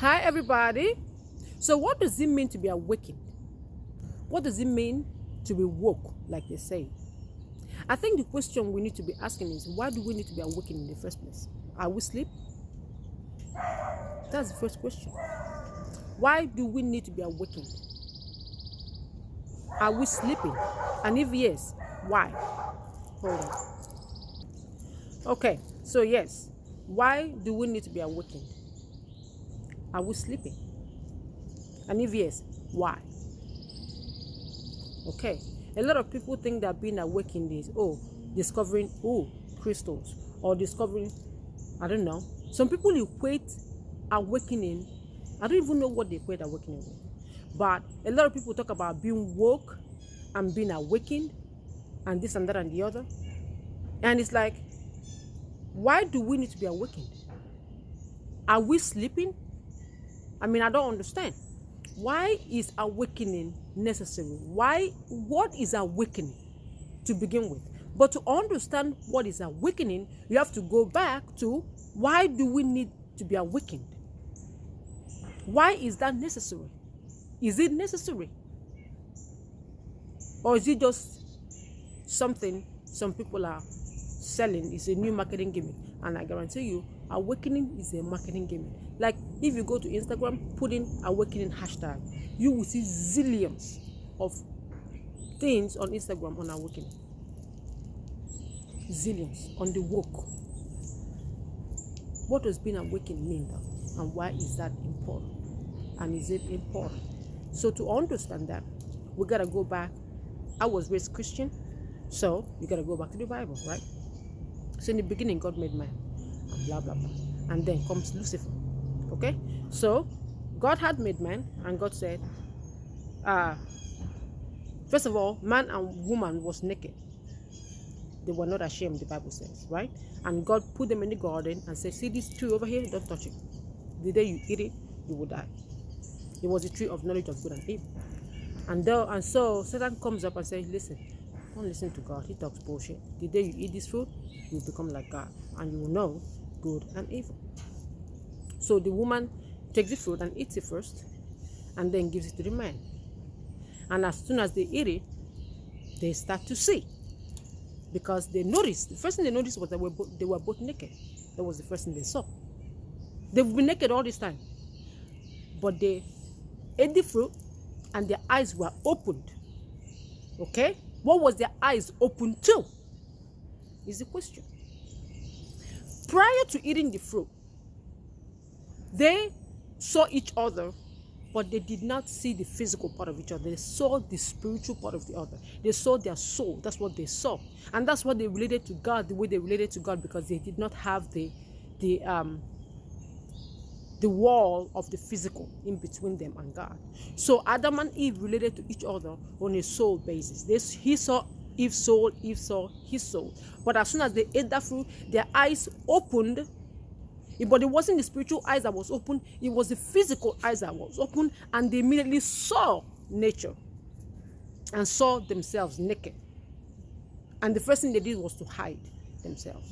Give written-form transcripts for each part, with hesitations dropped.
Hi, everybody. So, what does it mean to be awakened? What does it mean to be woke, like they say? I think the question we need to be asking is, why do we need to be awakened in the first place? Are we asleep? That's the first question. Why do we need to be awakened? Are we sleeping? And if yes, why? Hold on. Okay, so yes, why do we need to be awakened? Are we sleeping? And if yes, why? Okay, a lot of people think that being awakened is discovering crystals, or discovering, I don't know. Some people equate awakening, I don't even know what they equate awakening with, but a lot of people talk about being woke and being awakened and this and that and the other, and it's like, why do we need to be awakened? Are we sleeping? I mean, I don't understand. Why is awakening necessary? What is awakening to begin with? But to understand what is awakening, you have to go back to, why do we need to be awakened? Why is that necessary? Is it necessary? Or is it just something some people are selling? It's a new marketing gimmick. And I guarantee you, awakening is a marketing gimmick. Like, if you go to Instagram, put in awakening hashtag, you will see zillions of things on Instagram on awakening. Zillions on the woke. What does being awakened mean, though? And why is that important? And is it important? So to understand that, we gotta go back. I was raised Christian, so you gotta go back to the Bible, right? So in the beginning, God made man, and blah blah blah, and then comes Lucifer. Okay, so God had made man, and God said, first of all, man and woman was naked. They were not ashamed, the Bible says, right? And God put them in the garden and said, see this tree over here, don't touch it. The day you eat it, you will die. It was the tree of knowledge of good and evil. And so Satan comes up and says, listen, don't listen to God. He talks bullshit. The day you eat this fruit, you will become like God, and you will know good and evil. So the woman takes the fruit and eats it first, and then gives it to the man. And as soon as they eat it, they start to see. Because they noticed, the first thing they noticed was that they were both naked. That was the first thing they saw. They've been naked all this time. But they ate the fruit, and their eyes were opened. Okay? What was their eyes open to? Is the question. Prior to eating the fruit, they saw each other, but they did not see the physical part of each other. They saw the spiritual part of the other. They saw their soul. That's what they saw. And that's what they related to God, the way they related to God, because they did not have the wall of the physical in between them and God. So Adam and Eve related to each other on a soul basis. He saw Eve's soul, Eve saw his soul. But as soon as they ate that fruit, their eyes opened. But it wasn't the spiritual eyes that was open, it was the physical eyes that was open, and they immediately saw nature and saw themselves naked. And the first thing they did was to hide themselves,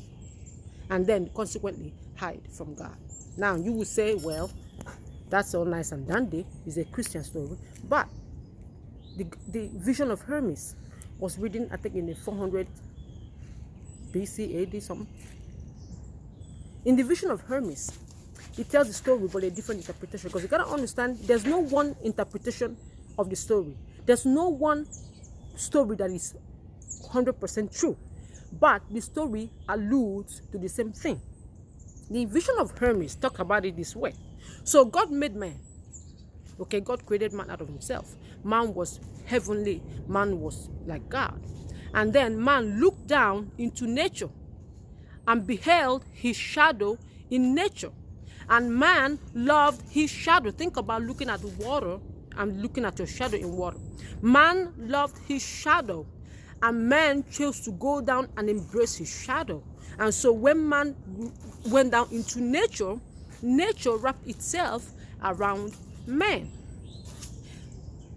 and then consequently hide from God. Now you will say, well, that's all nice and dandy. It's a Christian story. But the vision of Hermes was written, I think, in the 400 BC, AD, something. In the vision of Hermes, it tells the story but a different interpretation, because you gotta understand, there's no one interpretation of the story. There's no one story that is 100% true, but the story alludes to the same thing. The vision of Hermes talked about it this way. So God made man. Okay, God created man out of himself. Man was heavenly. Man was like God. And then man looked down into nature and beheld his shadow in nature. And man loved his shadow. Think about looking at the water and looking at your shadow in water. Man loved his shadow, and man chose to go down and embrace his shadow. And so when man went down into nature, nature wrapped itself around man.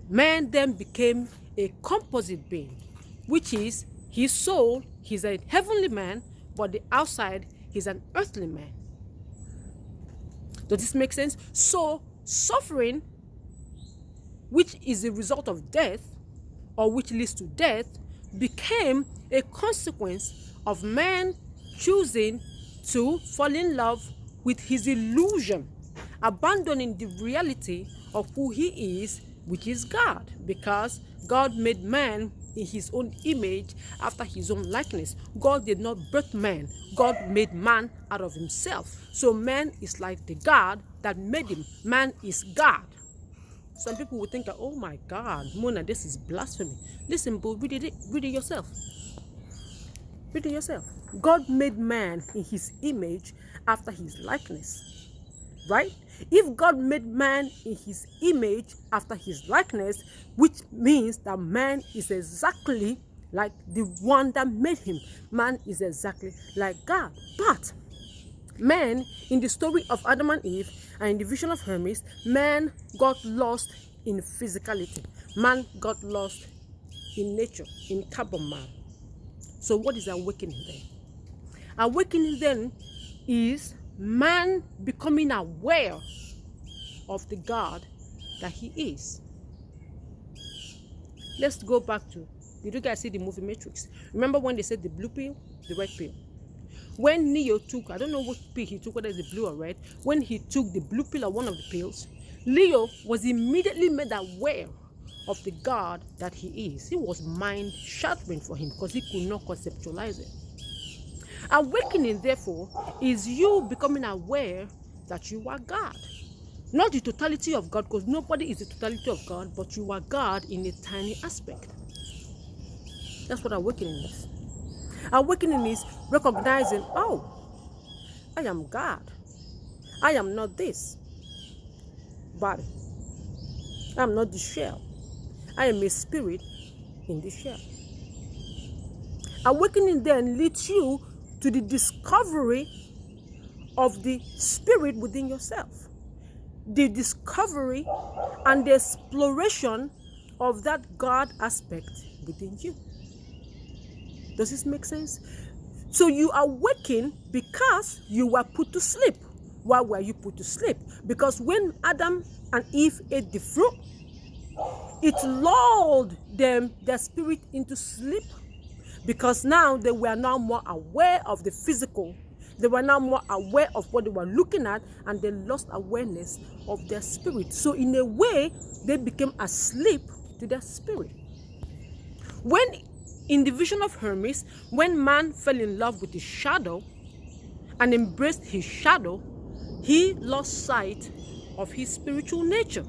Man then became a composite being, which is his soul. He's a heavenly man, but the outside, he's an earthly man. Does this make sense? So suffering, which is a result of death, or which leads to death, became a consequence of man choosing to fall in love with his illusion, abandoning the reality of who he is, which is God, because God made man in his own image after his own likeness. God did not birth man. God made man out of himself. So man is like the God that made him. Man is God. Some people would think, oh my God, Mona, this is blasphemy. Listen, but read it yourself. Read it yourself. God made man in his image after his likeness. Right? If God made man in his image after his likeness, which means that man is exactly like the one that made him. Man is exactly like God. But man, in the story of Adam and Eve and in the vision of Hermes, man got lost in physicality. Man got lost in nature, in carbon man. So what is awakening then? Awakening then is man becoming aware of the God that he is. Let's go back to, did you guys see the movie Matrix? Remember when they said the blue pill, the red pill? When Neo took, I don't know what pill he took, whether it's the blue or red, when he took the blue pill or one of the pills, Leo was immediately made aware of the God that he is. It was mind-shattering for him because he could not conceptualize it. Awakening, therefore, is you becoming aware that you are God. Not the totality of God, because nobody is the totality of God, but you are God in a tiny aspect. That's what awakening is. Awakening is recognizing, oh, I am God. I am not this body. I am not the shell. I am a spirit in the shell. Awakening then leads you to the discovery of the spirit within yourself. The discovery and the exploration of that God aspect within you. Does this make sense? So you awaken because you were put to sleep. Why were you put to sleep? Because when Adam and Eve ate the fruit, it lulled them, their spirit, into sleep, because now they were now more aware of the physical. They were now more aware of what they were looking at, and they lost awareness of their spirit. So in a way, they became asleep to their spirit. When in the vision of Hermes, when man fell in love with his shadow and embraced his shadow, he lost sight of his spiritual nature.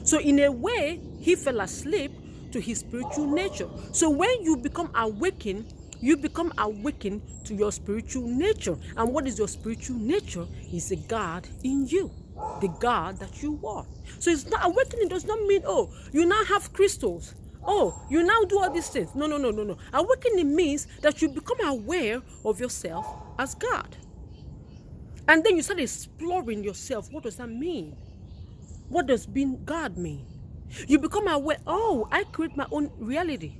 So in a way, he fell asleep to his spiritual nature. So when you become awakened, you become awakened to your spiritual nature. And what is your spiritual nature? Is the God in you, the God that you are. So it's not, awakening does not mean, oh, you now have crystals. Oh, you now do all these things. No. Awakening means that you become aware of yourself as God. And then you start exploring yourself. What does that mean? What does being God mean? You become aware, oh, I create my own reality.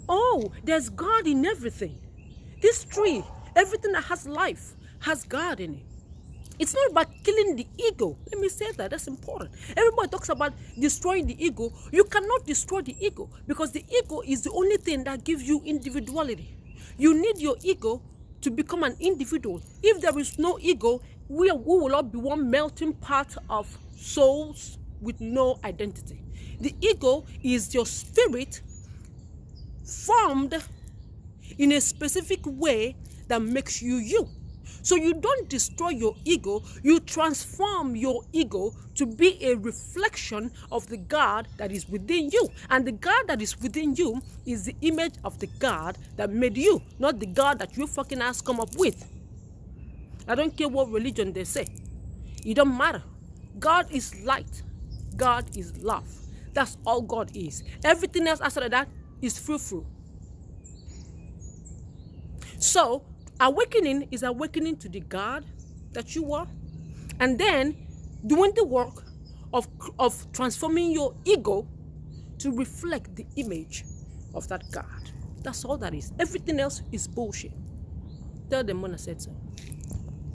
Oh, there's God in everything. This tree, everything that has life, has God in it. It's not about killing the ego. Let me say that. That's important. Everybody talks about destroying the ego. You cannot destroy the ego, because the ego is the only thing that gives you individuality. You need your ego to become an individual. If there is no ego, we will all be one melting pot of souls with no identity. The ego is your spirit formed in a specific way that makes you you. So you don't destroy your ego, you transform your ego to be a reflection of the God that is within you. And the God that is within you is the image of the God that made you, not the God that you fucking ass come up with. I don't care what religion they say. It don't matter. God is light. God is love. That's all God is. Everything else outside of that is frou-frou. So, awakening is awakening to the God that you are, and then doing the work of transforming your ego to reflect the image of that God. That's all that is. Everything else is bullshit. Tell them when I said so.